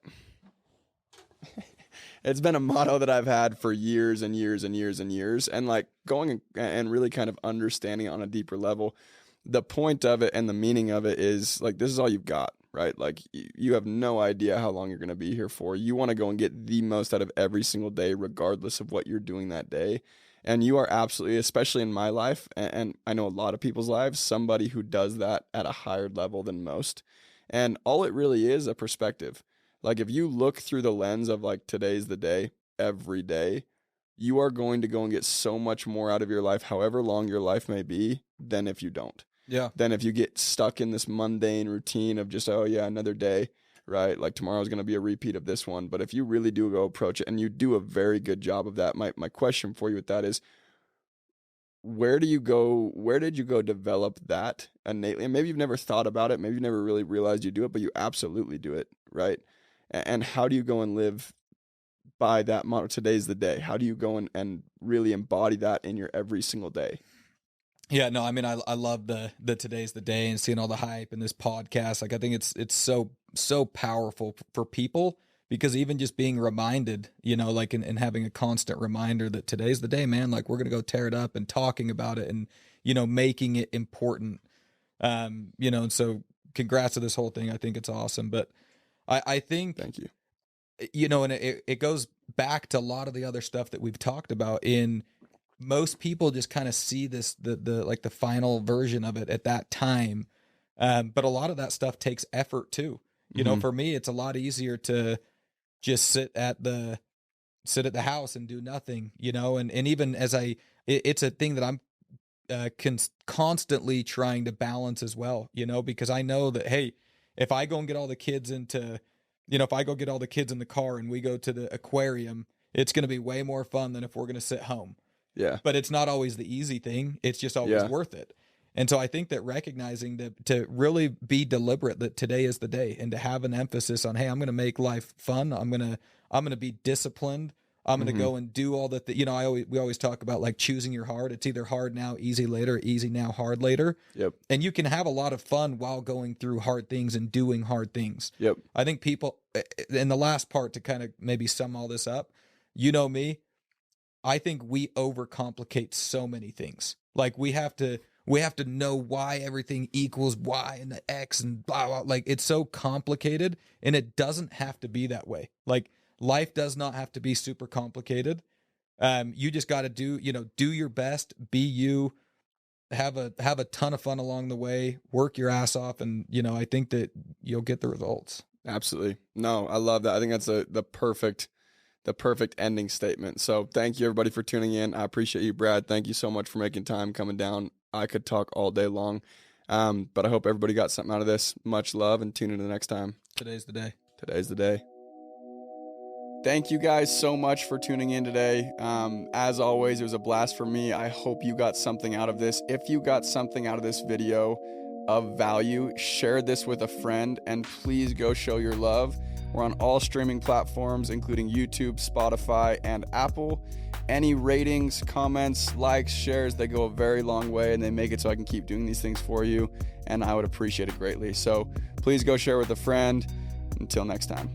it's been a motto that I've had for years and years and years and years. And like going and really kind of understanding it on a deeper level. The point of it and the meaning of it is like, this is all you've got, right? Like you have no idea how long you're going to be here for. You want to go and get the most out of every single day, regardless of what you're doing that day. And you are absolutely, especially in my life, and I know a lot of people's lives, somebody who does that at a higher level than most. And all it really is a perspective. Like if you look through the lens of like today's the day, every day, you are going to go and get so much more out of your life, however long your life may be, than if you don't. Yeah. Then if you get stuck in this mundane routine of just, oh yeah, another day, right? Like tomorrow's going to be a repeat of this one. But if you really do go approach it and you do a very good job of that, my question for you with that is, where did you go develop that innately? And maybe you've never thought about it. Maybe you never really realized you do it, but you absolutely do it, right? And how do you go and live by that motto? Today's the day. How do you go and really embody that in your every single day? Yeah, no, I mean, I love the today's the day and seeing all the hype in this podcast. Like, I think it's so powerful for people, because even just being reminded, like and having a constant reminder that today's the day, man, like we're going to go tear it up and talking about it and, making it important. And so congrats to this whole thing. I think it's awesome. But I think, thank you. And it goes back to a lot of the other stuff that we've talked about. Most people just kind of see this, the final version of it at that time. But a lot of that stuff takes effort too. For me, it's a lot easier to just sit at the house and do nothing, and even as it's a thing that I'm constantly trying to balance as well, because I know that, hey, if I go and get all the kids if I go get all the kids in the car and we go to the aquarium, it's going to be way more fun than if we're going to sit home. Yeah. But it's not always the easy thing. It's just always worth it. And so I think that recognizing that to really be deliberate that today is the day, and to have an emphasis on, hey, I'm going to make life fun. I'm going to be disciplined. I'm going to go and do all that. We always talk about like choosing your hard. It's either hard now, easy later, easy now, hard later. Yep. And you can have a lot of fun while going through hard things and doing hard things. Yep. I think people, in the last part to kind of maybe sum all this up, me, I think we overcomplicate so many things. Like we have to know why everything equals y and the x and blah, blah. Like it's so complicated, and it doesn't have to be that way. Like life does not have to be super complicated. You just got to do your best, be you, have a ton of fun along the way, work your ass off. And, I think that you'll get the results. Absolutely. No, I love that. I think that's the perfect ending statement. So thank you everybody for tuning in. I appreciate you, Brad. Thank you so much for making time coming down. I could talk all day long. But I hope everybody got something out of this. Much love, and tune in the next time. Today's the day. Today's the day. Thank you guys so much for tuning in today. As always, it was a blast for me. I hope you got something out of this. If you got something out of this video of value, share this with a friend, and please go show your love. We're on all streaming platforms, including YouTube, Spotify, and Apple. Any ratings, comments, likes, shares, they go a very long way, and they make it so I can keep doing these things for you, and I would appreciate it greatly. So please go share with a friend. Until next time.